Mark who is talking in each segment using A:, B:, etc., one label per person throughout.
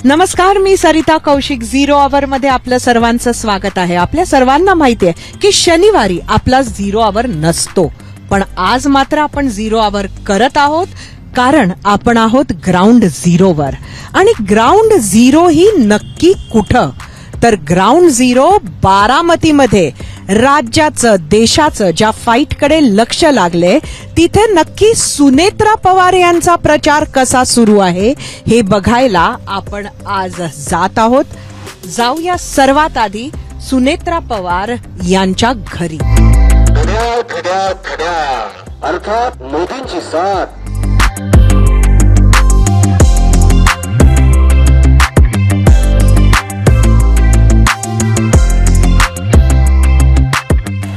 A: नमस्कार, मी सरिता कौशिक. झिरो आवर मध्ये आपलं सर्वांचं स्वागत आहे. आपल्या सर्वांना माहिती आहे की शनिवारी आपला झिरो आवर नसतो, पण आज मात्र आपण झिरो आवर करत आहोत, कारण आपण आहोत ग्राउंड झिरोवर. आणि ग्राउंड झिरो ही नक्की कुठं? तर ग्राउंड झिरो बारामतीमध्ये. राज्याचं, देशाचं ज्या फाईटकडे लक्ष लागले तिथे नक्की सुनेत्रा पवार यांचा प्रचार कसा सुरू आहे हे बघायला आपण आज जात आहोत. जाऊया सर्वात आधी सुनेत्रा पवार यांच्या घरी.
B: अर्थात मोदींची साथ.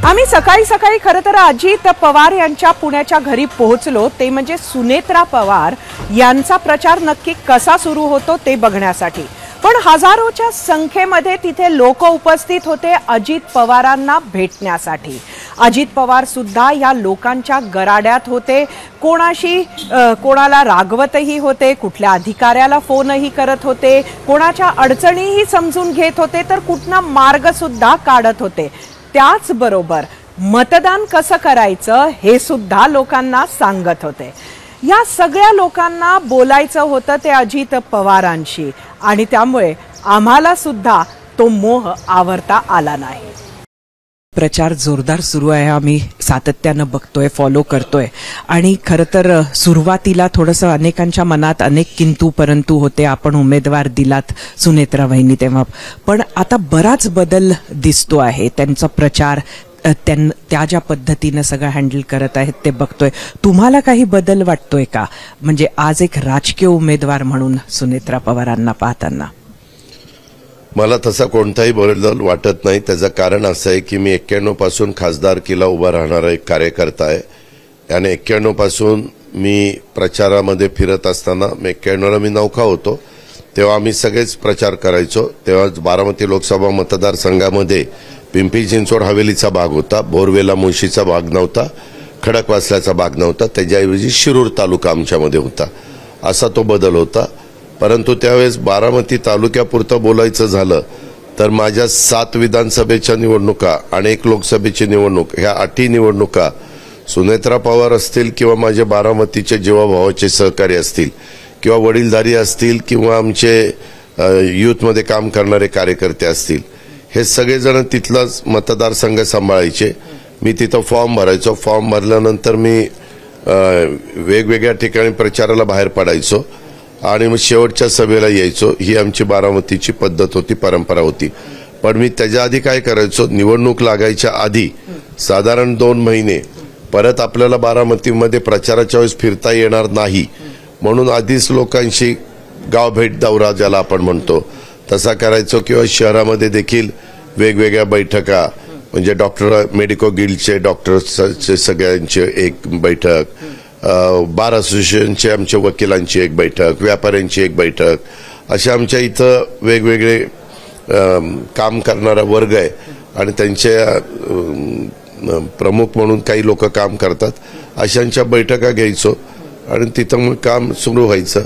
A: आम्ही सकाळी सकाळी खरं तर अजित पवार यांच्या पुण्याच्या घरी पोहोचलो, ते म्हणजे सुनेत्रा पवार यांचा प्रचार नक्की कसा सुरू होतो ते बघण्यासाठी. पण हजारोच्या संख्येमध्ये तिथे लोक उपस्थित होते अजित पवारांना भेटण्यासाठी. अजित पवार सुद्धा या लोकांच्या गराड्यात होते. कोणाला रागवतही होते, कुठल्या अधिकाऱ्याला फोनही करत होते, कोणाच्या अडचणीही समजून घेत होते, तर कुठला मार्ग सुद्धा काढत होते. त्याचबरोबर मतदान कसं करायचं हे सुद्धा लोकांना सांगत होते. या सगळ्या लोकांना बोलायचं होतं ते अजित पवारांशी, आणि त्यामुळे आम्हाला सुद्धा तो मोह आवरता आला नाही. प्रचार जोरदार सुरू आहे, आम्ही सातत्यानं बघतोय, फॉलो करतोय. आणि खरं तर सुरुवातीला थोडंसं अनेकांच्या मनात अनेक किंतु परंतु होते. आपण उमेदवार दिलात सुनेत्रा वहिनी तेव्हा, पण आता बराच बदल दिसतो आहे. त्यांचा प्रचार त्या ज्या पद्धतीनं सगळं हँडल करत आहेत ते बघतोय. तुम्हाला काही बदल वाटतोय का, म्हणजे आज एक राजकीय उमेदवार म्हणून सुनेत्रा पवारांना पाहताना?
C: मला तसा कोणताही बदल वाटत नाही. त्याचं कारण असं आहे की मी 91 पासून खासदारकीला उभा राहणारा एक कार्यकर्ता आहे. आणि 91 पासून मी प्रचारामध्ये फिरत असताना 91ला मी नौका होतो, तेव्हा आम्ही सगळेच प्रचार करायचो. तेव्हा बारामती लोकसभा मतदारसंघामध्ये पिंपरी चिंचवड हवेलीचा भाग होता, बोरवेला मुळशीचा भाग नव्हता, खडकवासल्याचा भाग नव्हता. त्याच्याऐवजी शिरूर तालुका आमच्यामध्ये होता. असा तो बदल होता. परंतु त्यावेळेस बारामती तालुक्यापुरतं बोलायचं झालं तर माझ्या 7 विधानसभेच्या निवडणुका आणि 1 लोकसभेची निवडणूक, ह्या 8 निवडणुका सुनेत्रा पवार असतील किंवा माझे बारामतीचे जीवाभावाचे सहकारी असतील किंवा वडीलधारी असतील किंवा आमचे युथमध्ये काम करणारे कार्यकर्ते असतील, हे सगळेजण तिथलाच मतदारसंघ सांभाळायचे. मी तिथं फॉर्म भरायचो. फॉर्म भरल्यानंतर मी वेगवेगळ्या ठिकाणी प्रचाराला बाहेर पडायचो आणि मग शेवटच्या सभेला यायचो. ही आमची बारामतीची पद्धत होती, परंपरा होती. पण मी त्याच्या आधी काय करायचो, निवडणूक लागायच्या आधी साधारण 2 महिने परत आपल्याला बारामतीमध्ये प्रचाराच्या वेळेस फिरता येणार नाही म्हणून आधीच लोकांशी गाव भेट दौरा ज्याला आपण म्हणतो तसा करायचो. किंवा शहरामध्ये देखील वेगवेगळ्या बैठका, म्हणजे डॉक्टर मेडिको गिल्डचे डॉक्टर्सचे सगळ्यांचे एक बैठक, बार असोसिएशनचे आमच्या वकिलांची एक बैठक, व्यापाऱ्यांची एक बैठक, अशा आमच्या इथं वेगवेगळे काम करणारा वर्ग आहे आणि त्यांच्या प्रमुख म्हणून काही लोक काम करतात. अशांच्या बैठका घ्यायचो आणि तिथं मग काम सुरू व्हायचं.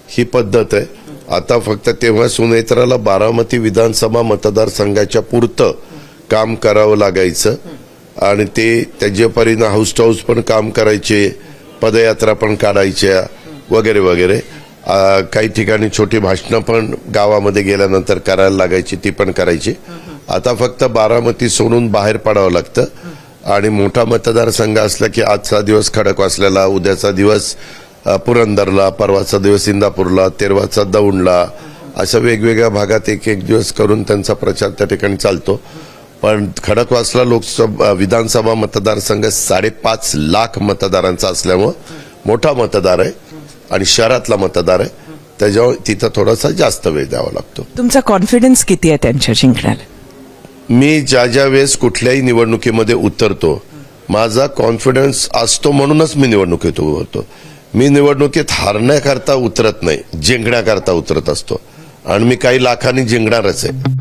C: ही पद्धत आहे. आता फक्त तेव्हा सुनेत्राला बारामती विधानसभा मतदारसंघाच्या पुरतं काम करावं लागायचं आणि ते त्याच्यापरीनं हाऊस टू हाऊस पण काम करायचे, पदयात्रा पण काढायच्या वगैरे वगैरे. काही ठिकाणी छोटी भाषणं पण गावामध्ये गेल्यानंतर करायला लागायची, ती पण करायची. आता फक्त बारामती सोडून बाहेर पडावं लागतं आणि मोठा मतदारसंघ असला की आजचा दिवस खडकवासल्याला, उद्याचा दिवस पुरंदरला, परवाचा दिवस इंदापूरला, तेरवाचा दौंडला, अशा वेगवेगळ्या भागात एक दिवस करून त्यांचा प्रचार त्या ठिकाणी चालतो. पण खडकवासला लोकसभा विधानसभा मतदारसंघ 5.5 लाख मतदारांचा असल्यामुळं मोठा मतदार आहे आणि शहरातला मतदार आहे, त्याच्यावर तिथं थोडासा जास्त वेळ द्यावा लागतो.
A: तुमचा कॉन्फिडन्स किती आहे त्यांच्या जिंकण्याला?
C: मी ज्या वेळेस कुठल्याही निवडणुकीमध्ये उतरतो माझा कॉन्फिडन्स असतो, म्हणूनच मी निवडणुकीत उतरतो. मी निवडणुकीत हारण्याकरता उतरत नाही, जिंकण्याकरता उतरत असतो आणि मी काही लाखांनी जिंकणारच आहे.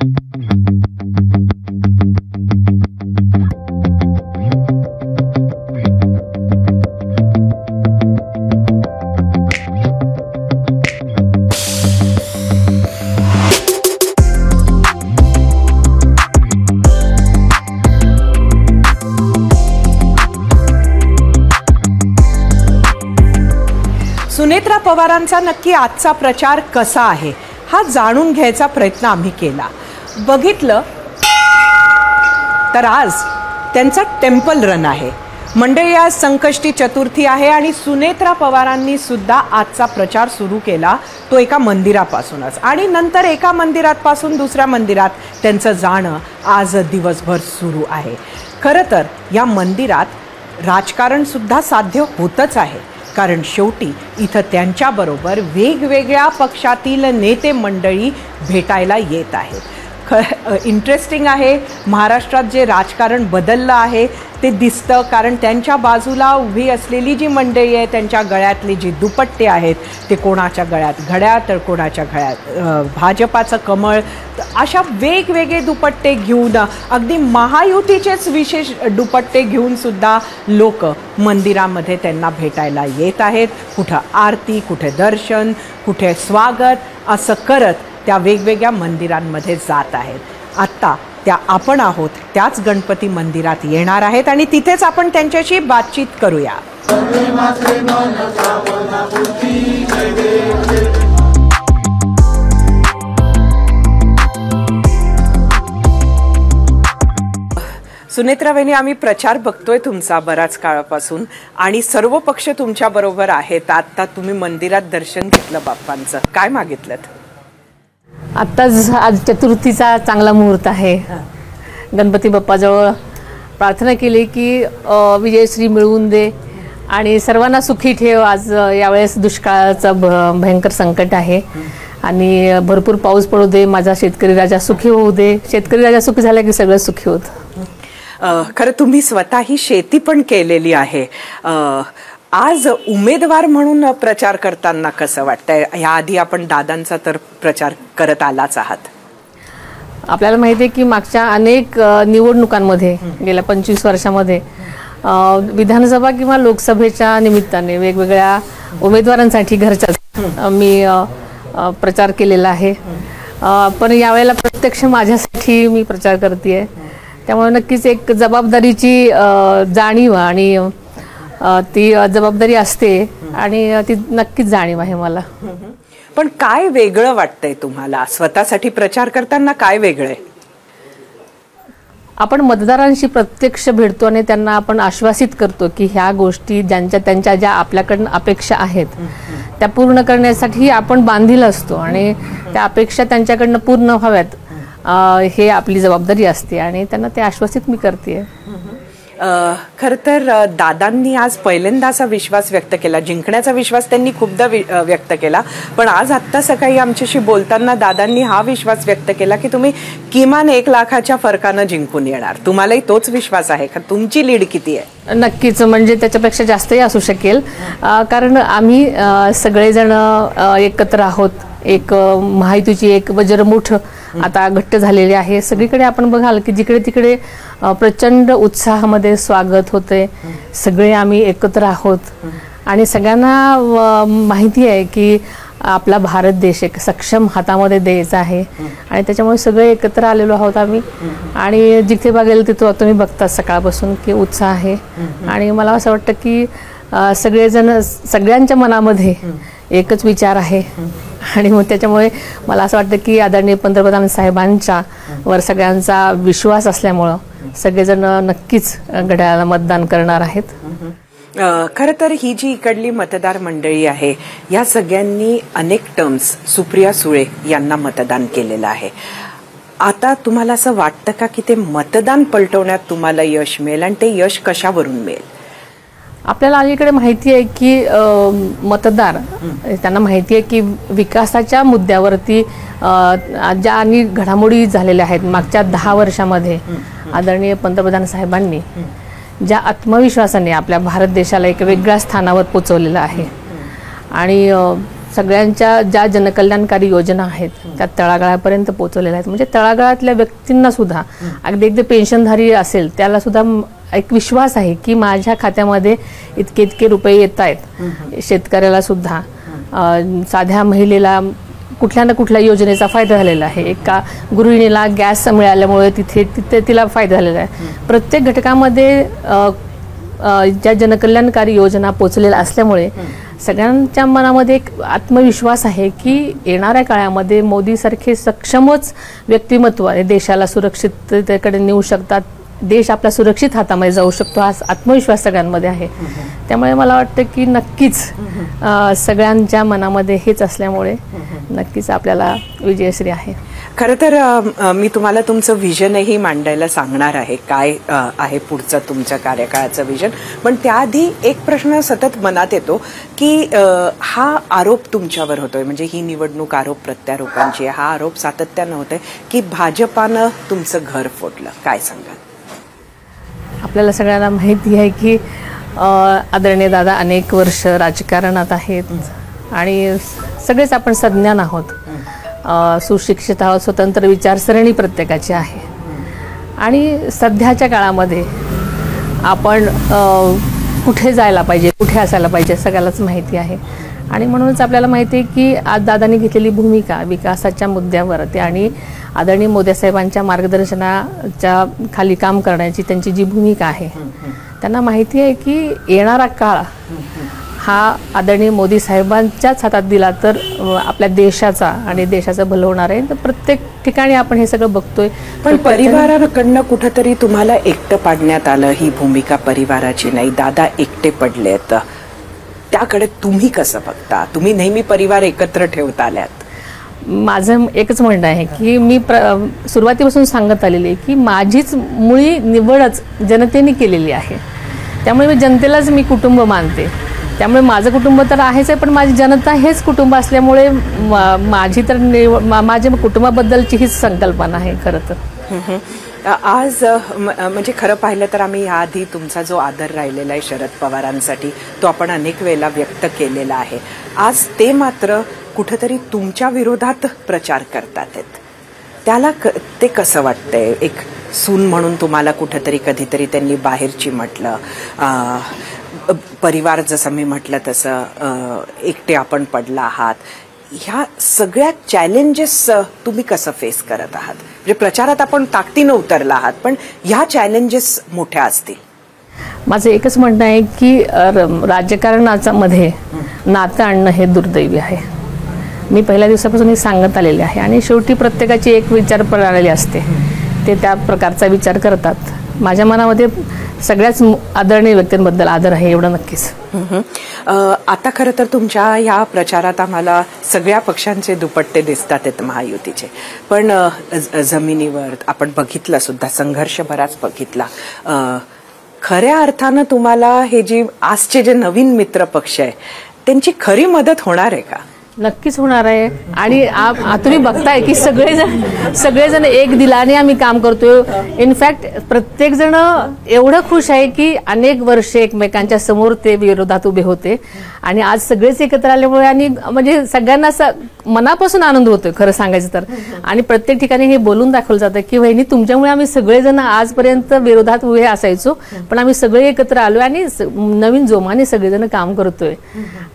A: पवारांचा नक्की आजचा प्रचार कसा आहे हा जाणून घ्यायचा प्रयत्न आम्ही केला. बघितलं तर आज त्यांचा टेम्पल रन आहे. मंडळी, आज संकष्टी चतुर्थी आहे आणि सुनेत्रा पवारांनी सुद्धा आजचा प्रचार सुरू केला, तो एका मंदिरापासूनच, आणि नंतर एका मंदिरापासून दुसऱ्या मंदिरात त्यांचं जाणं आज दिवसभर सुरू आहे. खरं तर या मंदिरात राजकारण सुद्धा साध्य होतच आहे, कारण शेवटी इथं त्यांच्याबरोबर वेगवेगळ्या पक्षातील नेते मंडळी भेटायला येत आहेत. इंटरेस्टिंग आहे, महाराष्ट्रात जे राजकारण बदललं आहे ते दिसतं, कारण त्यांच्या बाजूला उभी असलेली जी मंडळी आहे त्यांच्या गळ्यातले जे दुपट्टे आहेत ते कोणाच्या गळ्यात घड्याळ तर कोणाच्या गळ्यात भाजपाचं कमळ, अशा वेगवेगळे दुपट्टे घेऊन, अगदी महायुतीचेच विशेष दुपट्टे घेऊन सुद्धा लोक मंदिरामध्ये त्यांना भेटायला येत आहेत. कुठं आरती, कुठे दर्शन, कुठे स्वागत, असं करत त्या वेगवेगळ्या मंदिरांमध्ये जात आहेत. आत्ता त्या आपण आहोत त्याच गणपती मंदिरात येणार आहेत आणि तिथेच आपण त्यांच्याशी बातचीत करूया. सुनेत्रा वहिनी, आम्ही प्रचार बघतोय तुमचा बराच काळापासून आणि सर्व पक्ष तुमच्या बरोबर आहेत. आता तुम्ही मंदिरात दर्शन घेतलं बाप्पांचं, काय मागितलं?
D: आत्ताच आज चतुर्थीचा चांगला मुहूर्त आहे. गणपती बाप्पाजवळ प्रार्थना केली की विजयश्री मिळवून दे आणि सर्वांना सुखी ठेव. आज यावेळेस दुष्काळाचं भयंकर संकट आहे आणि भरपूर पाऊस पडू दे. माझा शेतकरी राजा सुखी होऊ दे. शेतकरी राजा सुखी झाला की सगळं सुखी होतं.
A: खरं तुम्ही स्वतःही शेती पण केलेली आहे. आज उमेदवार म्हणून प्रचार करताना कसं वाटतंय? याआधी आपण दादांचा तर प्रचार करत आलाच आहात.
D: आपल्याला माहिती आहे की मागच्या अनेक निवडणुकांमध्ये गेल्या 25 वर्षामध्ये विधानसभा किंवा लोकसभेच्या निमित्ताने वेगवेगळ्या उमेदवारांसाठी घरच्या मी प्रचार केलेला आहे. पण यावेळेला प्रत्यक्ष माझ्यासाठी मी प्रचार करते. त्यामुळे नक्कीच एक जबाबदारीची जाणीव आणि ती जबाबदारी असते आणि ती नक्कीच जाणीव आहे मला.
A: पण काय वेगळं वाटतंय तुम्हाला स्वतःसाठी प्रचार करताना? काय वेगळं आहे?
D: आपण मतदारांशी प्रत्यक्ष भेटतो आणि त्यांना आपण आश्वासित करतो की ह्या गोष्टी त्यांच्या ज्या आपल्याकडून अपेक्षा आहेत त्या पूर्ण करण्यासाठी आपण बांधील असतो आणि त्या अपेक्षा त्यांच्याकडनं पूर्ण व्हाव्यात हे आपली जबाबदारी असते आणि त्यांना ते आश्वासित मी करते.
A: खरं तर दादांनी आज पहिल्यांदा असा विश्वास व्यक्त केला, जिंकण्याचा विश्वास त्यांनी खूपदा व्यक्त केला, पण आज आत्ता सकाळी आमच्याशी बोलताना दादांनी हा विश्वास व्यक्त केला की तुम्ही किमान 1 लाखाच्या फरकानं जिंकून येणार. तुम्हालाही तोच विश्वास आहे का? तुमची लीड किती आहे?
D: नक्कीच, म्हणजे त्याच्यापेक्षा जास्तही असू शकेल, कारण आम्ही सगळेजण एकत्र आहोत. एक महायुतीची एक वज्रमुठ आता घट्ट झालेली आहे. सगळीकडे आपण बघाल की जिकडे तिकडे प्रचंड उत्साहामध्ये स्वागत होते. सगळे आम्ही एकत्र आहोत आणि सगळ्यांना माहिती आहे की आपला भारत देश एक सक्षम हातामध्ये द्यायचा आहे आणि त्याच्यामुळे सगळे एकत्र आलेलो आहोत आम्ही. आणि जिथे बघेल तिथं तुम्ही बघता सकाळपासून की उत्साह आहे आणि मला असं वाटतं की सगळेजण सगळ्यांच्या मनामध्ये एकच विचार आहे आणि मग त्याच्यामुळे मला असं वाटतं की आदरणीय पंतप्रधान साहेबांच्या वर सगळ्यांचा विश्वास असल्यामुळं सगळेजण नक्कीच घड्याळाला मतदान करणार आहेत.
A: खरं तर ही जी इकडली मतदार मंडळी आहे या सगळ्यांनी अनेक टर्म्स सुप्रिया सुळे यांना मतदान केलेलं आहे. आता तुम्हाला असं वाटतं का की ते मतदान पलटवण्यात तुम्हाला यश मिळेल आणि ते यश कशावरून मिळेल?
D: आपल्याला अलीकडे माहिती आहे की मतदार त्यांना माहिती आहे की विकासाच्या मुद्द्यावरती ज्या आणि घडामोडी झालेल्या आहेत मागच्या 10 वर्षामध्ये आदरणीय पंतप्रधान साहेबांनी ज्या आत्मविश्वासाने आपल्या भारत देशाला एक वेगळ्या स्थानावर पोचवलेलं आहे आणि सगळ्यांच्या ज्या जनकल्याणकारी योजना आहेत त्या तळागाळापर्यंत पोहोचवलेल्या आहेत. म्हणजे तळागाळातल्या व्यक्तींना सुद्धा अगदी पेन्शनधारी असेल त्याला सुद्धा एक विश्वास आहे की माझ्या खात्यामध्ये इतके रुपये येत आहेत. शेतकऱ्याला सुद्धा साध्या महिलेला कुठल्या ना कुठल्या योजनेचा फायदा झालेला आहे. एका गृहिणीला गॅस मिळाल्यामुळे तिथे तिला फायदा झालेला आहे. प्रत्येक घटकामध्ये ज्या जनकल्याणकारी योजना पोचलेल्या असल्यामुळे सगळ्यांच्या मनामध्ये एक आत्मविश्वास आहे की येणाऱ्या काळामध्ये मोदीसारखे सक्षमच व्यक्तिमत्व देशाला सुरक्षिततेकडे नेऊ शकतात, देश आपल्या सुरक्षित हातामध्ये जाऊ शकतो, हा आत्मविश्वास सगळ्यांमध्ये आहे. त्यामुळे मला वाटतं की नक्कीच सगळ्यांच्या मनामध्ये हेच असल्यामुळे नक्कीच आपल्याला विजयश्री आहे.
A: खरं तर मी तुम्हाला तुमचं व्हिजनही मांडायला सांगणार आहे, काय आहे पुढचं तुमच्या कार्यकाळाचं व्हिजन. पण त्याआधी एक प्रश्न सतत मनात येतो की हा आरोप तुमच्यावर होतोय, म्हणजे ही निवडणूक आरोप प्रत्यारोपांची, हा आरोप सातत्यानं होतोय की भाजपानं तुमचं घर फोडलं. काय सांगाल?
D: आपल्याला सगळ्यांना माहिती आहे की आदरणीय दादा अनेक वर्ष राजकारणात आहेत आणि सगळेच आपण सज्ञान आहोत, सुशिक्षित आहोत, स्वतंत्र विचारसरणी प्रत्येकाची आहे. आणि सध्याच्या काळामध्ये आपण कुठे जायला पाहिजे, कुठे असायला पाहिजे सगळ्यालाच माहिती आहे. आणि म्हणूनच आपल्याला माहिती आहे की आज दादांनी घेतलेली भूमिका विकासाच्या मुद्द्यावरती आणि आदरणीय मोदी साहेबांच्या मार्गदर्शनाच्या खाली काम करण्याची त्यांची जी भूमिका आहे, त्यांना माहिती आहे की येणारा काळ हा आदरणीय मोदी साहेबांच्याच हातात दिला तर आपल्या देशाचा आणि देशाचं भलं होणार आहे. तर प्रत्येक ठिकाणी आपण हे सगळं बघतोय.
A: पण परिवाराकडनं कुठंतरी तुम्हाला एकटं पाडण्यात आलं, ही भूमिका परिवाराची नाही, दादा एकटे पडलेत, त्याकडे तुम्ही कसं बघता? तुम्ही नेहमी परिवार एकत्र ठेवता आल्यात.
D: माझं एकच म्हणणं आहे की मी सुरुवातीपासून सांगत आलेली आहे की माझीच मुळी निवडच जनतेने केलेली आहे. त्यामुळे मी जनतेलाच मी कुटुंब मानते. त्यामुळे माझं कुटुंब तर आहेच आहे, पण माझी जनता हेच कुटुंब असल्यामुळे माझी तर माझ्या कुटुंबाबद्दलची हीच संकल्पना आहे खरं तर.
A: आज म्हणजे खरं पाहिलं तर आम्ही याआधी तुमचा जो आदर राहिलेला आहे शरद पवारांसाठी, तो आपण अनेक वेळेला व्यक्त केलेला आहे. आज ते मात्र कुठेतरी तुमच्या विरोधात प्रचार करतात. त्याला ते कसं वाटतंय? एक सून म्हणून तुम्हाला कुठेतरी कधीतरी त्यांनी बाहेरची म्हटलं, परिवार जसं मी म्हटलं तसं एकटे आपण पडला आहात. ह्या सगळ्या चॅलेंजेस तुम्ही कसं फेस करत आहात? म्हणजे प्रचारात आपण ताकदीनं उतरला आहात, पण ह्या चॅलेंजेस मोठ्या असतील.
D: माझं एकच म्हणणं आहे की राजकारणाच्या मध्ये नातं आणणं हे दुर्दैवी आहे. मी पहिल्या दिवसापासून हे सांगत आलेले आहे. आणि शेवटी प्रत्येकाची एक विचार प्रणाली असते, ते त्या प्रकारचा विचार करतात. माझ्या मनामध्ये सगळ्याच आदरणीय व्यक्तींबद्दल आदर आहे, एवढं नक्कीच.
A: आता खरं तर तुमच्या ह्या प्रचारात आम्हाला सगळ्या पक्षांचे दुपट्टे दिसतात आहेत महायुतीचे, पण जमिनीवर आपण बघितलं सुद्धा, संघर्ष बराच बघितला. खऱ्या अर्थानं तुम्हाला हे जे आजचे जे नवीन मित्र पक्ष आहे त्यांची खरी मदत होणार आहे का?
D: नक्कीच होणार आहे. आणि तुम्ही बघताय की सगळेजण एक दिलाने आम्ही काम करतोय. इनफॅक्ट प्रत्येक जण एवढं खुश आहे की अनेक वर्षे एकमेकांच्या समोर ते विरोधात उभे होते आणि आज सगळेच एकत्र आल्यामुळे आणि म्हणजे सगळ्यांना मनापासून आनंद होतोय खरं सांगायचं तर. आणि प्रत्येक ठिकाणी हे बोलून दाखवलं जातं की वहिनी तुमच्यामुळे आम्ही सगळेजण आजपर्यंत विरोधात उभे असायचो, पण आम्ही सगळे एकत्र आलोय आणि नवीन जोमाने सगळेजण काम करतोय.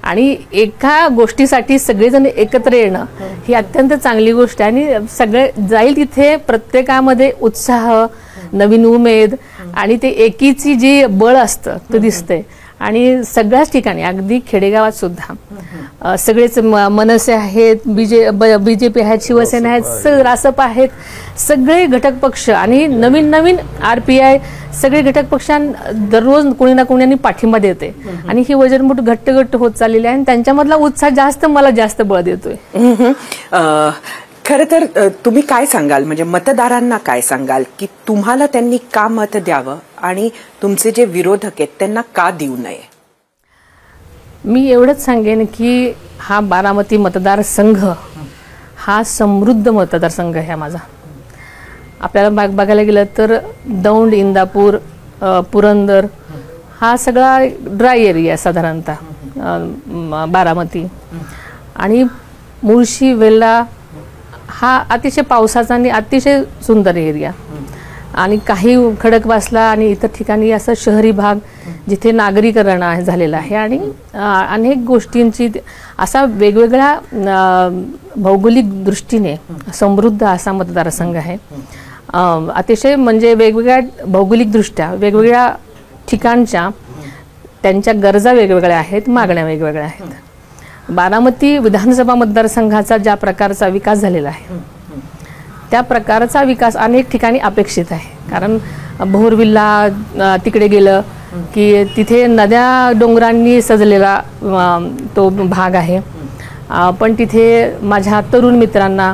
D: आणि एका गोष्टीसाठी सगळेजण एकत्र येणं ही अत्यंत चांगली गोष्ट आहे. आणि सगळे जाईल तिथे प्रत्येकामध्ये उत्साह, नवीन उमेद आणि ते एकीची जी बळ असतं ते दिसतंय. आणि सगळ्याच ठिकाणी अगदी खेडेगावात सुद्धा सगळेच मनसे आहेत, बीजेपी आहेत, शिवसेना आहेत, रासप आहेत, सगळे घटक पक्ष आणि नवीन नवीन RPI सगळे घटक पक्षांना दररोज कोणी ना कोणी पाठिंबा देते. आणि ही वजनमुठ घट्ट होत चाललेली आहे आणि त्यांच्यामधला उत्साह जास्त मला जास्त बळ देतोय.
A: खरं तर तुम्ही काय सांगाल, म्हणजे मतदारांना काय सांगाल की तुम्हाला त्यांनी का मत द्यावं आणि तुमचे जे विरोधक आहेत त्यांना का देऊ नये?
D: मी एवढंच सांगेन की हा बारामती मतदारसंघ हा समृद्ध मतदारसंघ आहे माझा. आपल्याला बघायला गेलं तर दौंड, इंदापूर, पुरंदर हा सगळा ड्राय एरिया साधारणतः बारामती. आणि मुळशी, वेल्हा हा अतिशय पावसाचा आणि अतिशय सुंदर एरिया. आणि काही खडकवासला आणि इतर ठिकाणी असं शहरी भाग जिथे नागरीकरण झालेलं आहे. आणि अनेक गोष्टींची असा वेगवेगळ्या भौगोलिक दृष्टीने समृद्ध असा मतदारसंघ आहे. अतिशय म्हणजे वेगवेगळ्या भौगोलिक दृष्ट्या वेगवेगळ्या ठिकाणच्या त्यांच्या गरजा वेगवेगळ्या आहेत, मागण्या वेगवेगळ्या आहेत. बारामती विधानसभा मतदारसंघाचा ज्या प्रकारचा विकास झालेला आहे त्या प्रकारचा विकास अनेक ठिकाणी अपेक्षित आहे. कारण भोरविल्ला तिकडे गेलं की तिथे नद्या डोंगरांनी सजलेला तो भाग आहे. पण तिथे माझ्या तरुण मित्रांना,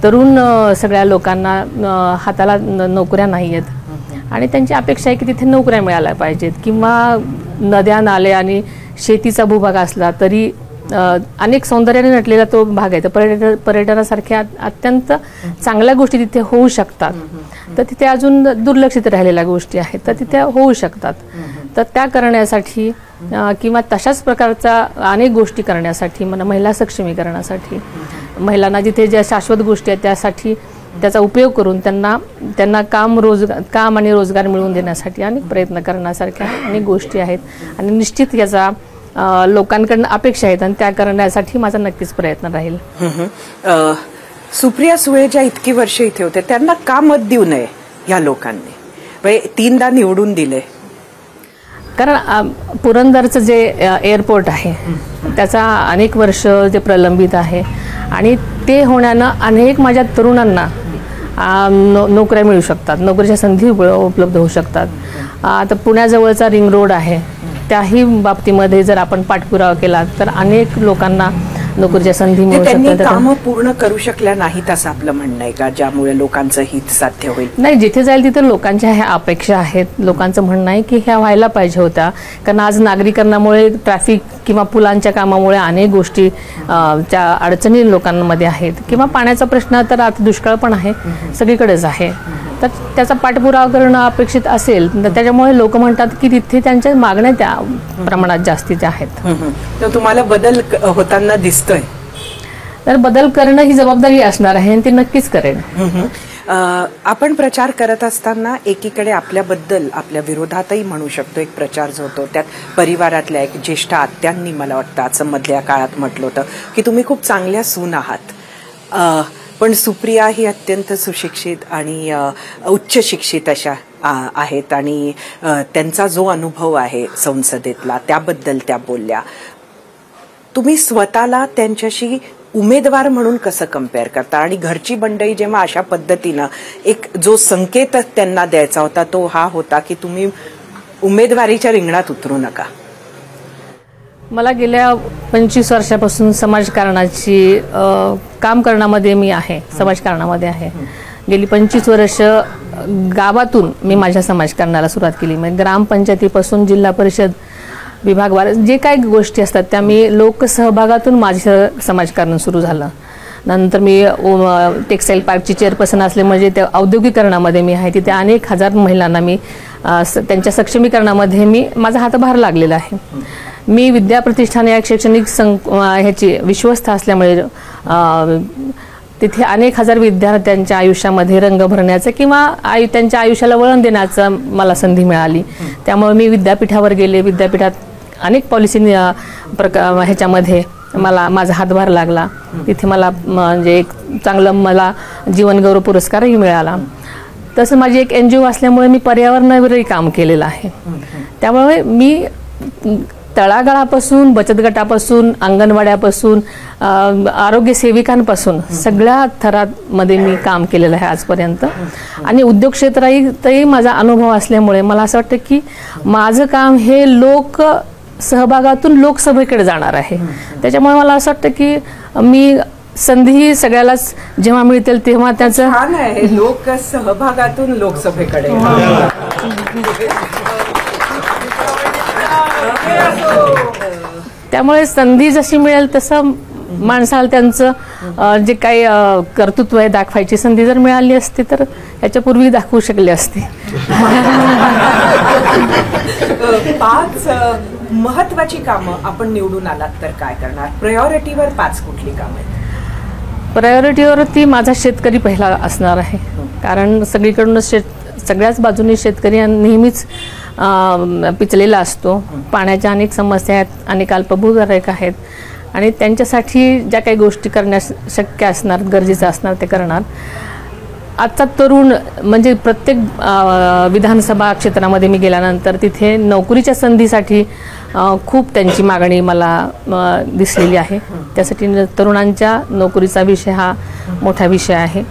D: तरुण सगळ्या लोकांना हाताला नोकऱ्या नाही आहेत आणि त्यांची अपेक्षा आहे की तिथे नोकऱ्या मिळाल्या पाहिजेत किंवा नद्या, नाले आणि शेतीचा भूभाग असला तरी अनेक सौंदर्याने नटलेला तो भाग आहे. तर पर्यटनासारख्या अत्यंत चांगल्या गोष्टी तिथे होऊ शकतात. तर तिथे अजून दुर्लक्षित राहिलेल्या गोष्टी आहेत तर तिथे होऊ शकतात. तर त्या करण्यासाठी किंवा तशाच प्रकारच्या अनेक गोष्टी करण्यासाठी, महिला सक्षमीकरणासाठी, महिलांना जिथे ज्या शाश्वत गोष्टी आहेत त्यासाठी त्याचा उपयोग करून त्यांना काम आणि रोजगार मिळवून देण्यासाठी अनेक प्रयत्न करण्यासारख्या अनेक गोष्टी आहेत. आणि निश्चित याचा लोकांकडून अपेक्षा आहेत आणि त्या करण्यासाठी माझा नक्कीच प्रयत्न राहील.
A: सुप्रिया सुळे ज्या इतकी वर्ष इथे होते त्यांना का मत देऊ नये या लोकांनी? 3दा निवडून दिले.
D: कारण पुरंदरचं जे एअरपोर्ट आहे त्याचा अनेक वर्ष जे प्रलंबित आहे आणि ते होण्यानं अनेक माझ्या तरुणांना नोकऱ्या मिळू शकतात, नोकरीच्या संधी उपलब्ध होऊ शकतात. आता पुण्याजवळचा रिंग रोड आहे त्याही बाबतीमध्ये जर आपण पाठपुरावा केला तर अनेक लोकांना नोकरीच्या संधी मिळू शकतात.
A: कामं पूर्ण करू शकल्या नाहीत असं आपलं म्हणणं आहे का, ज्यामुळे लोकांचं हित साध्य होईल?
D: नाही, जिथे जाईल तिथे लोकांच्या ह्या अपेक्षा आहेत. लोकांचं म्हणणं आहे की ह्या व्हायला पाहिजे होत्या. कारण आज नागरीकरणामुळे, ट्रॅफिक किंवा पुलांच्या कामामुळे अनेक गोष्टी त्या अडचणी लोकांमध्ये आहेत. किंवा पाण्याचा प्रश्न तर आता दुष्काळ पण आहे, सगळीकडेच आहे. तर त्याचा पाठपुरावा करणं अपेक्षित असेल तर त्याच्यामुळे लोक म्हणतात की तिथे त्यांच्या मागण्या त्या प्रमाणात जास्तीच्या आहेत.
A: तर तुम्हाला बदल होताना दिसतोय?
D: तर बदल करणं ही जबाबदारी असणार आहे आणि ती नक्कीच करेन.
A: आपण प्रचार करत असताना एकीकडे आपल्याबद्दल, आपल्या विरोधातही म्हणू शकतो एक प्रचार जो होतो त्यात परिवारातल्या एक ज्येष्ठ आत्यांनी मला वाटतं असं मधल्या काळात म्हटलं होतं की तुम्ही खूप चांगल्या सून आहात. पण सुप्रिया ही अत्यंत सुशिक्षित आणि उच्च शिक्षित अशा आहेत आणि त्यांचा जो अनुभव आहे संसदेतला त्याबद्दल त्या बोलल्या. तुम्ही स्वतःला त्यांच्याशी उमेदवार म्हणून कसं कम्पेअर करता? आणि घरची मंडळी जेव्हा अशा पद्धतीनं एक जो संकेत त्यांना द्यायचा होता तो हा होता की तुम्ही उमेदवारीच्या रिंगणात उतरू नका.
D: मला गेल्या 25 वर्षापासून समाजकारणाची काम करण्यामध्ये मी आहे, समाजकारणामध्ये आहे. गेली 25 वर्ष गावातून मी माझ्या समाजकारणाला सुरुवात केली. म्हणजे ग्रामपंचायतीपासून जिल्हा परिषद विभागवार जे काही गोष्टी असतात त्या मी लोकसहभागातून माझं समाजकारण सुरू झालं. नंतर मी टेक्सटाईल पार्कची चेअरपर्सन असले म्हणजे त्या औद्योगिकरणामध्ये मी आहे. तिथे अनेक हजार महिलांना मी त्यांच्या सक्षमीकरणामध्ये माझा हातभार लागलेला आहे. मी विद्याप्रतिष्ठान या शैक्षणिक ह्याची विश्वस्त असल्यामुळे तिथे अनेक हजार विद्यार्थ्यांच्या आयुष्यामध्ये रंग भरण्याचं किंवा त्यांच्या आयुष्याला वळण देण्याचं मला संधी मिळाली. त्यामुळे मी विद्यापीठावर गेले. विद्यापीठात अनेक पॉलिसी ह्याच्यामध्ये माझा हातभार लागला. तिथे मला म्हणजे एक चांगलं मला जीवनगौरव पुरस्कारही मिळाला. तसं माझी एक NGO असल्यामुळे मी पर्यावरणावरही काम केलेलं आहे. त्यामुळे मी तळागाळापासून, बचत गटापासून, अंगणवाड्यापासून, आरोग्य सेविकांपासून सगळ्या थरामध्ये मी काम केलेलं आहे आजपर्यंत. आणि उद्योग क्षेत्रातही माझा अनुभव असल्यामुळे मला असं वाटतं की माझं काम हे लोक सहभागातून लोकसभेकडे जाणार आहे. त्याच्यामुळे मला असं वाटतं की मी संधी सगळ्यालाच जेव्हा मिळतील तेव्हा त्याचं
A: लोक सहभागातून लोकसभेकडे.
D: त्यामुळे संधी जशी मिळेल तसं माणसाला त्यांचं जे काही कर्तृत्व आहे दाखवायची संधी जर मिळाली असती तर याच्यापूर्वी दाखवू शकले असते.
A: 5 महत्वाची कामं आपण निवडून आलात तर काय करणार? प्रायोरिटीवर 5 कुठली कामं आहेत?
D: प्रायोरिटीवरती माझा शेतकरी पहिला असणार आहे. कारण सगळीकडूनच सगळ्याच बाजूने शेतकरी नेहमीच पिचलेला असतो. पाण्याच्या अनेक समस्या आहेत, अनेक अल्पभूधारक आहेत आणि त्यांच्यासाठी ज्या काही गोष्टी करण्यास शक्य असणार, गरजेचं असणार ते करणार. आजचा तरुण म्हणजे प्रत्येक विधानसभा क्षेत्रामध्ये मी गेल्यानंतर तिथे नोकरीच्या संधीसाठी खूप त्यांची मागणी मला दिसलेली आहे. त्यासाठी तरुणांच्या नोकरीचा विषय हा मोठा विषय आहे.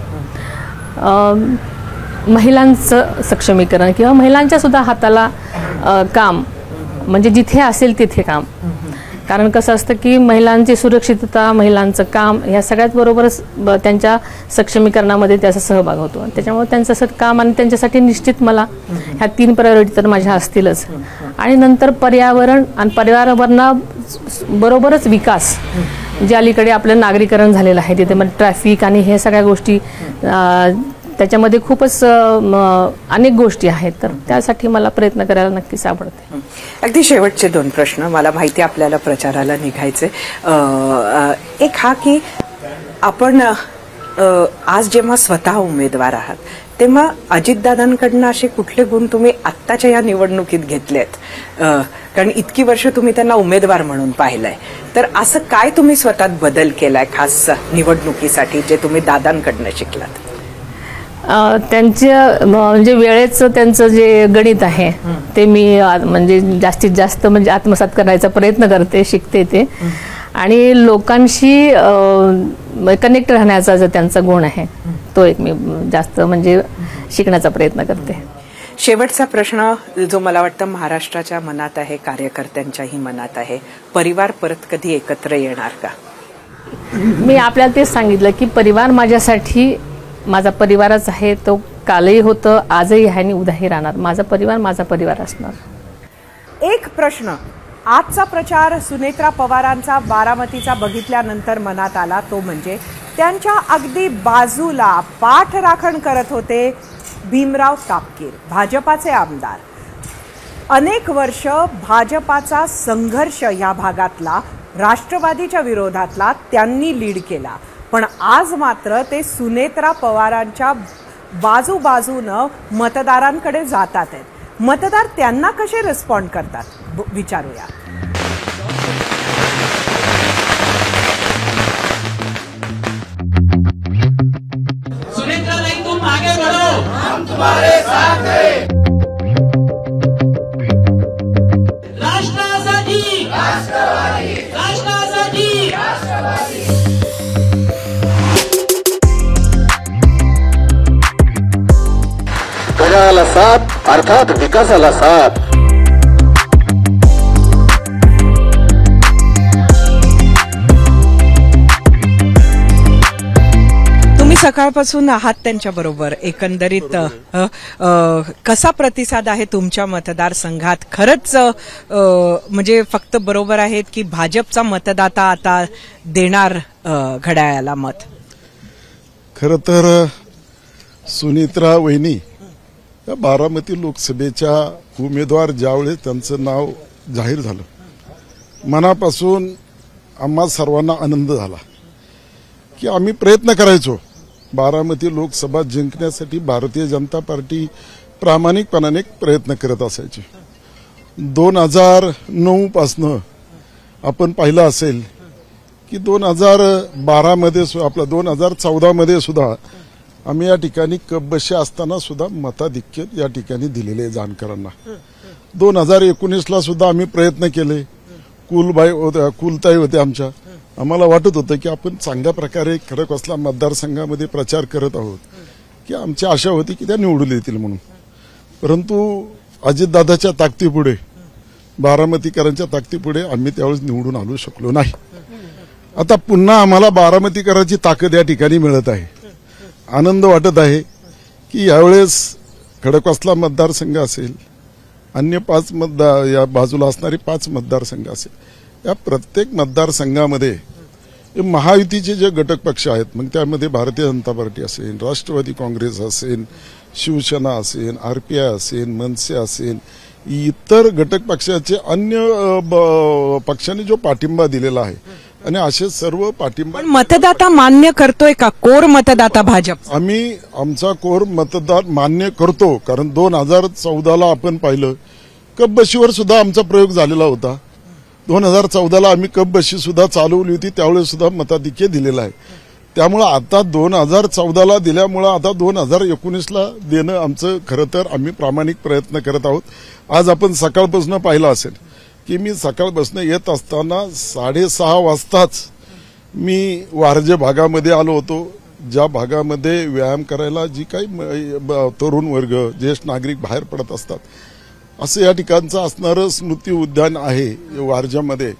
D: महिलांचं सक्षमीकरण किंवा महिलांच्या सुद्धा हाताला काम म्हणजे जिथे असेल तिथे काम. कारण कसं असतं की महिलांची सुरक्षितता, महिलांचं काम ह्या सगळ्यात बरोबरच त्यांच्या सक्षमीकरणामध्ये त्याचा सहभाग होतो. त्याच्यामुळे त्यांचं काम आणि त्यांच्यासाठी निश्चित मला ह्या 3 प्रायोरिटी तर माझ्या असतीलच. आणि नंतर पर्यावरण आणि पर्यावरणाबरोबरच विकास, जे अलीकडे आपलं नागरीकरण झालेलं आहे तिथे मग ट्रॅफिक आणि हे सगळ्या गोष्टी त्याच्यामध्ये खूपच अनेक गोष्टी आहेत. तर त्यासाठी मला प्रयत्न करायला नक्कीच आवडते.
A: अगदी शेवटचे 2 प्रश्न. मला माहिती आपल्याला प्रचाराला निघायचे. एक हा की आपण आज जेव्हा स्वतः उमेदवार आहात तेव्हा अजितदादांकडनं असे कुठले गुण तुम्ही आत्ताच्या या निवडणुकीत घेतलेत? कारण इतकी वर्ष तुम्ही त्यांना उमेदवार म्हणून पाहिलंय, तर असं काय तुम्ही स्वतःत बदल केलाय खास निवडणुकीसाठी जे तुम्ही दादांकडनं शिकलात?
D: त्यांच्या म्हणजे वेळेचं त्यांचं जे गणित आहे ते मी म्हणजे जास्तीत जास्त म्हणजे आत्मसात करायचा प्रयत्न करते, शिकते ते. आणि लोकांशी कनेक्ट राहण्याचा जो त्यांचा गुण आहे तो एक मी जास्त म्हणजे शिकण्याचा प्रयत्न करते.
A: शेवटचा प्रश्न जो मला वाटतं महाराष्ट्राच्या मनात आहे, कार्यकर्त्यांच्याही मनात आहे, परिवार परत कधी एकत्र येणार का?
D: मी आपल्याला तेच सांगितलं की परिवार माझ्यासाठी माझा परिवारच आहे. तो कालही होतं, आजही आहे आणि उद्याही राहणार. माझा परिवार असणार.
A: एक प्रश्न आजचा प्रचार सुनेत्रा पवारांचा बारामतीचा बघितल्यानंतर मनात आला, तो म्हणजे त्यांच्या अगदी बाजूला पाठराखण करत होते भीमराव तापकीर, भाजपाचे आमदार. अनेक वर्ष भाजपाचा संघर्ष या भागातला राष्ट्रवादीच्या विरोधातला त्यांनी लीड केला. पण आज मात्र ते सुनेत्रा पवारांच्या बाजूनं मतदारांकडे जातात आहेत. मतदार त्यांना कसे रिस्पॉन्ड करतात विचारूया.
E: सुनेत्रा नहीं, तुम आगे बढ़ो, हम तुम्हारे साथ हैं. राष्ट्रासाठी, राष्ट्रवादी, राष्ट्रासाठी, राष्ट्रवादी.
B: घड्याळाला साथ अर्थात विकासाला साथ.
A: तुम्ही सकाळपासून आहात त्यांच्या बरोबर. एकंदरीत कसा प्रतिसाद आहे तुमच्या मतदारसंघात? खरंच म्हणजे फक्त बरोबर आहेत की भाजपचा मतदाता आता देणार घड्याळाला मत?
F: खरं तर सुनेत्रा वहिनी या बारामती लोकसभेच्या उमेदवार ज्यावेळेस त्यांचं नाव जाहीर झालं, मनापासून आम्हा सर्वांना आनंद झाला की आम्ही प्रयत्न करायचो बारामती लोकसभा जिंकण्यासाठी. भारतीय जनता पार्टी प्रामाणिकपणाने प्रयत्न करत असायची. 2009 पासनं आपण पाहिलं असेल की 2012 मध्ये आपला 2014 मध्ये सुद्धा आम्ही या ठिकाणी कपबशी असताना सुद्धा मताधिक्य या ठिकाणी दिलेले जाणकारांना. 2019ला सुद्धा आम्ही प्रयत्न केले. कुलताई होते आमच्या. आम्हाला वाटत होतं की आपण चांगल्या प्रकारे खडकवासला मतदारसंघामध्ये प्रचार करत आहोत, की आमची आशा होती की त्या निवडून येतील म्हणून. परंतु अजितदादाच्या ताकदीपुढे, बारामतीकरांच्या ताकदीपुढे आम्ही त्यावेळेस निवडून आलो शकलो नाही. आता पुन्हा आम्हाला बारामतीकरांची ताकद या ठिकाणी मिळत आहे. आनंद वाटत आहे की यावेळेस खडकवासला मतदारसंघ असेल, अन्य 5 या बाजूला असणारे 5 मतदारसंघ असेल, या प्रत्येक मतदारसंघामध्ये महायुतीचे जे घटक पक्ष आहेत, मग त्यामध्ये भारतीय जनता पार्टी असेल, राष्ट्रवादी काँग्रेस असेल, शिवसेना असेल, आरपीआय असेल, मनसे असेल, इतर घटक पक्षाचे अन्य पक्षांनी जो पाठिंबा दिलेला आहे आणि असे सर्व पाठिंबा.
A: मतदाता मान्य करतोय का? कोर मतदाता भाजप?
F: आम्ही आमचा कोर मतदार मान्य करतो. कारण 2014ला आपण पाहिलं कपबशीवर सुद्धा आमचा प्रयोग झालेला होता. 2014ला आम्ही कपबशी सुद्धा चालवली होती, त्यावेळेस सुद्धा मताधिक्य दिलेलं आहे. त्यामुळं आता 2014ला दिल्यामुळं आता 2019ला देणं आमचं खरं तर आम्ही प्रामाणिक प्रयत्न करत आहोत. आज आपण सकाळपासून पाहिलं असेल की मी सकाळपासून येत असताना 6:30 वाजताच मी वारजे भागामध्ये आलो होतो, ज्या भागामध्ये व्यायाम करायला जी काही तरुण वर्ग ज्येष्ठ नागरिक बाहेर पडत असतात, असं या ठिकाणचं असणारं स्मृती उद्यान आहे वारज्यामध्ये.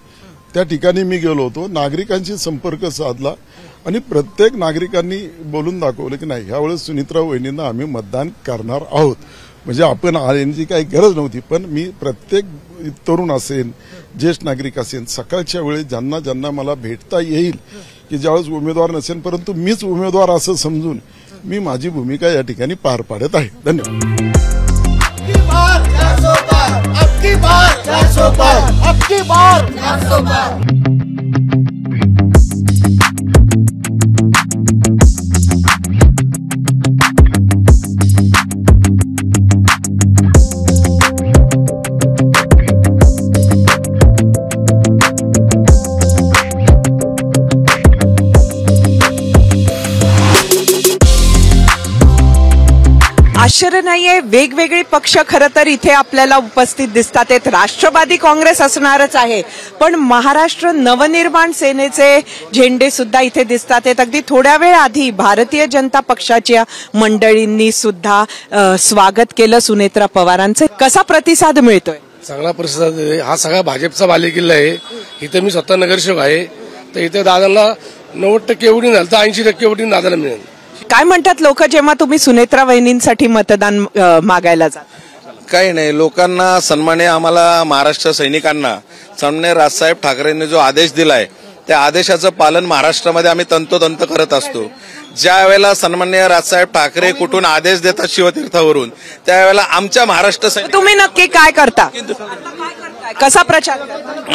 F: त्या ठिकाणी मी गेलो होतो, नागरिकांशी संपर्क साधला आणि प्रत्येक नागरिकांनी बोलून दाखवलं की नाही, ह्यावेळेस सुनीत्राव वहिनींना आम्ही मतदान करणार आहोत. म्हणजे आपण यांची काही गरज नव्हती, पण मी प्रत्येक तरुण असेल, ज्येष्ठ नागरिक असेल, सकाळच्या वेळेस ज्यांना ज्यांना मला भेटता येईल की ज्यावेळेस उमेदवार नसेल परंतु मीच उमेदवार असं समजून मी माझी भूमिका या ठिकाणी पार पाडत आहे. धन्यवाद.
B: अबकी बार 400 पार, अबकी बार 400 पार.
A: आश्चर्य नाहीये, वेगवेगळे पक्ष खरं तर इथे आपल्याला उपस्थित दिसतात आहेत. राष्ट्रवादी काँग्रेस असणारच आहे, पण महाराष्ट्र नवनिर्माण सेनेचे झेंडे सुद्धा इथे दिसतात आहेत. अगदी थोड्या वेळ आधी भारतीय जनता पक्षाच्या मंडळींनी सुद्धा स्वागत केलं सुनेत्रा पवारांचं. कसा प्रतिसाद मिळतोय?
G: चांगला प्रतिसाद आहे. हा सगळा भाजपचा बालेकिल्ला आहे. इथे मी स्वतः नगरसेवक आहे, तर इथे दादांना 90% वोटिंग झालं तर 80% वोटिंग दादाला मिळेल.
A: काय म्हणतात लोक जेव्हा तुम्ही सुनेत्रा वहिनींसाठी मतदान मागायला जाता?
H: काही नाही, लोकांना सन्मान्य आम्हाला महाराष्ट्र सैनिकांना सन्मान्य राजसाहेब ठाकरेंनी जो आदेश दिलाय त्या आदेशाचं पालन महाराष्ट्रामध्ये आम्ही तंतोतंत करत असतो. ज्या वेळेला सन्मान्य राजसाहेब ठाकरे कुठून आदेश देतात शिवतीर्थावरून, त्यावेळेला आमच्या महाराष्ट्र
A: तुम्ही नक्की काय करता? कसा प्रचार?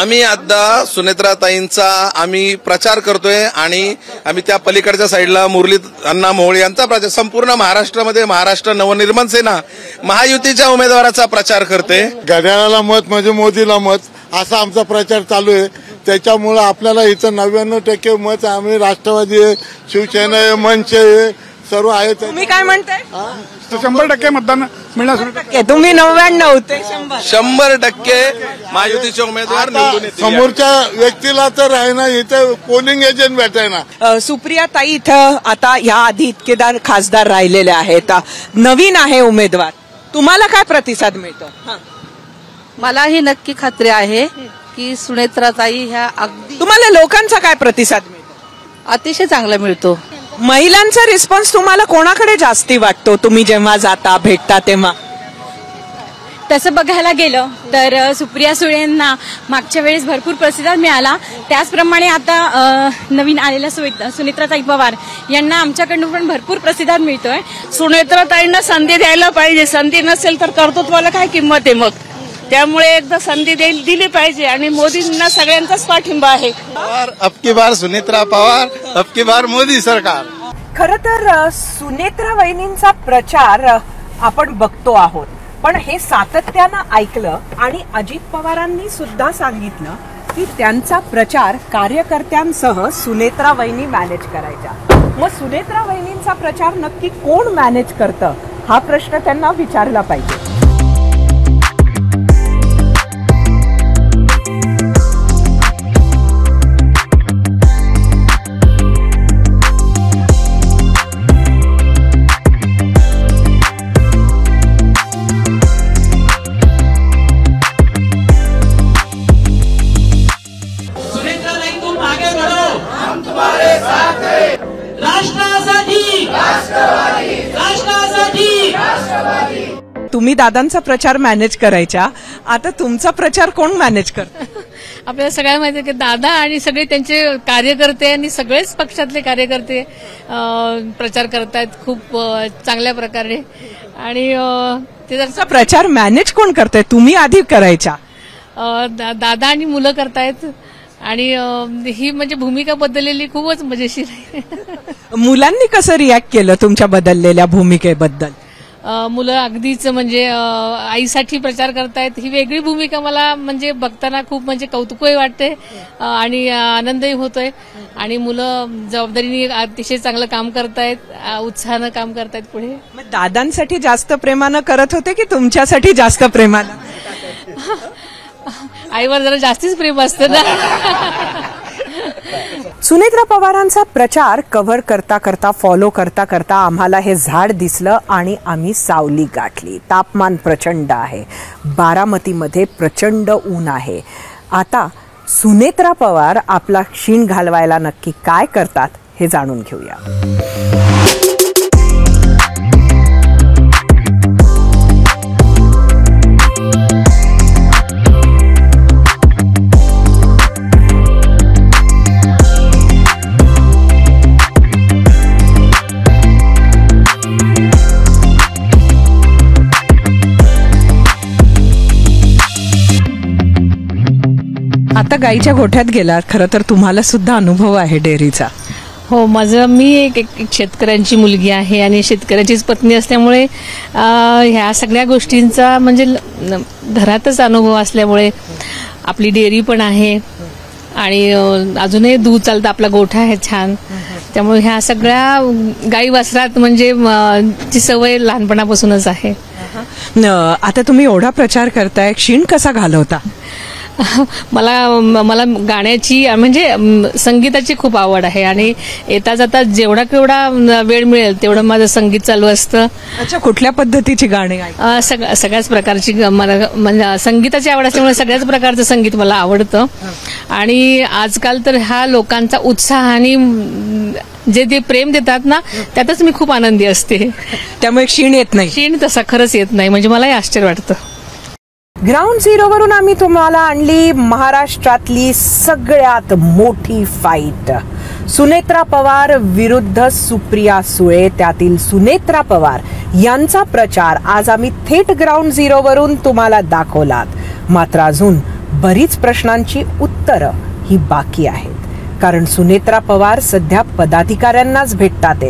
H: आम्ही आता सुनेत्राताईंचा आम्ही प्रचार करतोय आणि आम्ही त्या पलीकडच्या साईडला मुरली अण्णा मोहोळ यांचा प्रचार, संपूर्ण महाराष्ट्रामध्ये महाराष्ट्र नवनिर्माण सेना महायुतीच्या उमेदवाराचा प्रचार करते.
I: घड्याळाला मत म्हणजे मोदीला मत असा आमचा प्रचार चालू आहे. त्याच्यामुळे आपल्याला इथं 99% मत आम्ही राष्ट्रवादी, शिवसेना, मनसे सर्व आहे.
A: तुम्ही काय म्हणताय?
I: 100% मतदान मिळणार.
A: तुम्ही 99 ते
H: 100% महायुतीचे उमेदवार निवडून येतील.
I: समोरच्या व्यक्तीला तर आहे ना, इथे पोलिंग एजंट भेटाय ना.
A: सुप्रिया ताई इथं आता या आधी इतकेदार खासदार राहिलेले आहेत, नवीन आहे उमेदवार, तुम्हाला काय प्रतिसाद मिळतो?
J: मला ही नक्की खात्री आहे की सुनेत्राताई ह्या अगदी.
A: तुम्हाला लोकांचा काय प्रतिसाद मिळतो?
J: अतिशय चांगला मिळतो.
A: महिलांचा रिस्पॉन्स तुम्हाला कोणाकडे जास्ती वाटतो तुम्ही जेव्हा जाता भेटता तेव्हा?
K: तसं बघायला गेलं तर सुप्रिया सुळेंना मागच्या वेळेस भरपूर प्रतिसाद मिळाला, त्याचप्रमाणे आता नवीन आलेल्या सुनेत्राताई पवार यांना आमच्याकडून पण भरपूर प्रतिसाद मिळतोय.
J: सुनेत्राताईंना संधी द्यायला पाहिजे, संधी नसेल तर कर्तृत्वाला काय किंमत आहे मग. त्यामुळे एकदा संधी दिली पाहिजे आणि मोदींना सगळ्यांचाच पाठिंबा आहे.
I: अबकी बार सुनेत्रा पवार, अबकी बार मोदी सरकार.
A: खरं तर सुनेत्रा वहिनींचा प्रचार आपण बघतो आहोत, पण हे सातत्यानं ऐकलं आणि अजित पवारांनी सुद्धा सांगितलं की त्यांचा प्रचार कार्यकर्त्यांसह सुनेत्रा वहिनी मॅनेज करायच्या. मग सुनेत्रा वहिनींचा प्रचार नक्की कोण मॅनेज करतं हा प्रश्न त्यांना विचारला पाहिजे. तुम्ही दादांचा प्रचार मॅनेज करायच्या, आता तुमचा प्रचार कोण मॅनेज करतं?
D: आपल्याला सगळ्यांना माहिती आहे की दादा आणि सगळे त्यांचे कार्यकर्ते आणि सगळेच पक्षातले कार्यकर्ते प्रचार करतायत खूप चांगल्या प्रकारे. आणि त्याचा
A: प्रचार मॅनेज कोण करताय? तुम्ही आधी करायच्या?
D: दादा आणि मुलं करतायत आणि ही म्हणजे भूमिका बदललेली खूपच मजेशीर आहे.
A: मुलांनी कसं रिॲक्ट केलं तुमच्या बदललेल्या भूमिकेबद्दल?
D: मुलं अगदीच म्हणजे आईसाठी प्रचार करतायत, ही वेगळी भूमिका मला म्हणजे बघताना खूप म्हणजे कौतुकही वाटते आणि आनंदही होतोय. आणि मुलं जबाबदारीने अतिशय चांगलं काम करतायत, उत्साहानं काम करतायत पुढे.
A: मग दादांसाठी जास्त प्रेमानं करत होते की तुमच्यासाठी जास्त प्रेमानं?
D: आईवर जरा जास्तीच प्रेम असतं ना.
A: सुनेत्रा पवारांचा प्रचार कव्हर करता करता फॉलो करता करता आम्हाला हे झाड दिसलं आणि आम्ही सावली गाठली. तापमान प्रचंड आहे, बारामतीमध्ये प्रचंड ऊन आहे. आता सुनेत्रा पवार आपला क्षीण घालवायला नक्की काय करतात हे जाणून घेऊया. आता गाईच्या गोठ्यात गेलात, खरं तर तुम्हाला सुद्धा अनुभव आहे डेअरीचा.
D: हो, मी एक शेतकऱ्यांची मुलगी आहे आणि शेतकऱ्याचीच पत्नी असल्यामुळे ह्या सगळ्या गोष्टींचा म्हणजे घरातच अनुभव असल्यामुळे आपली डेअरी पण आहे आणि अजूनही दूध चालतं, आपला गोठा आहे छान. त्यामुळे ह्या सगळ्या गाई वासरात म्हणजे ची सवय लहानपणापासूनच आहे.
A: आता तुम्ही एवढा प्रचार करताय, क्षीण कसा घालवता?
D: मला गाण्याची म्हणजे संगीताची खूप आवड आहे आणि येता जाता जेवढा केवढा वेळ मिळेल तेवढं माझं संगीत चालू असतं.
A: अच्छा, कुठल्या पद्धतीची गाणी?
D: सगळ्याच प्रकारची मला म्हणजे संगीताची आवड असल्यामुळे सगळ्याच प्रकारचं संगीत मला आवडतं. आणि आजकाल तर ह्या लोकांचा उत्साह आणि जे ते प्रेम देतात ना, त्यातच मी खूप आनंदी असते.
A: त्यामुळे क्षीण येत नाही?
D: क्षीण तसा खरंच येत नाही, म्हणजे मलाही आश्चर्य वाटतं.
A: ग्राउंड झिरोवरून आम्ही तुम्हाला आणली महाराष्ट्रातली सगळ्यात मोठी फाईट, सुनेत्रा पवार विरुद्ध सुप्रिया सुळे. त्यातील सुनेत्रा पवार यांचा प्रचार आज आम्ही थेट ग्राउंड झिरोवरून तुम्हाला दाखवलात. मात्र अजून बरीच प्रश्नांची उत्तरं ही बाकी आहेत, कारण सुनेत्रा पवार सध्या पदाधिकाऱ्यांनाच भेटतात.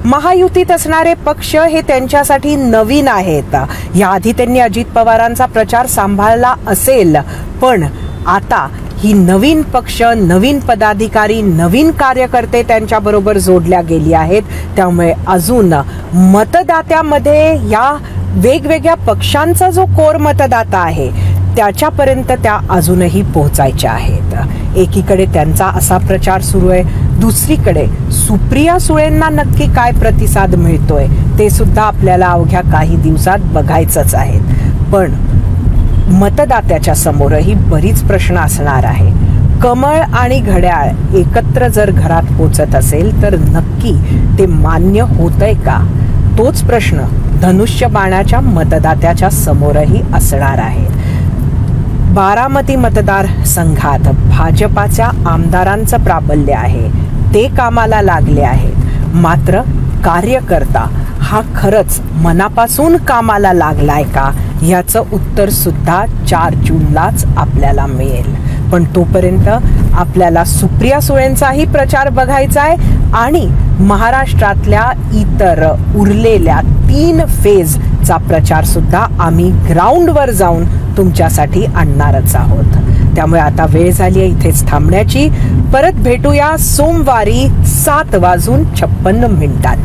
A: महायुतीत असणारे पक्ष हे त्यांच्यासाठी नवीन आहेत. याआधी त्यांनी अजित पवारांचा प्रचार सांभाळला असेल, पण आता ही नवीन पक्ष, नवीन पदाधिकारी, नवीन कार्यकर्ते त्यांच्याबरोबर जोडल्या गेली आहेत. त्यामुळे अजून मतदात्यामध्ये या वेगवेगळ्या पक्षांचा जो कोर मतदाता आहे त्याच्यापर्यंत त्या अजूनही पोहोचायच्या आहेत. एकीकडे त्यांचा असा प्रचार सुरू आहे, दुसरीकडे सुप्रिया सुळेंना नक्की काय प्रतिसाद मिळतोय ते सुद्धा आपल्याला अवघ्या काही दिवसात बघायचंच आहे. पण मतदात्याच्या समोरही बरीच प्रश्न असणार आहे. कमळ आणि घड्याळ एकत्र जर घरात पोचत असेल तर नक्की ते मान्य होतंय का, तोच प्रश्न धनुष्य बाणाच्या मतदात्याच्या समोरही असणार आहे. बारामती मतदारसंघात भाजपाच्या आमदारांचं प्राबल्य आहे, ते कामाला लागले आहेत. मात्र कार्यकर्ता हा खरंच मनापासून कामाला लागलाय का, याचं उत्तर सुद्धा 4 जूनलाच आपल्याला मिळेल. पण तोपर्यंत आपल्याला सुप्रिया सुळेंचाही प्रचार बघायचा आहे आणि महाराष्ट्रातल्या इतर उरलेल्या 3 फेजचा प्रचार सुद्धा आम्ही ग्राउंडवर जाऊन तुमच्यासाठी आणणारच आहोत. त्यामुळे आता वेळ झाली आहे इथेच थांबण्याची. परत भेटूया सोमवारी 7:56.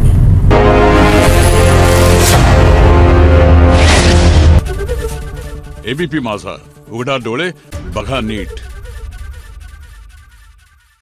L: एबीपी माझा, उघडा डोळे बघा नीट.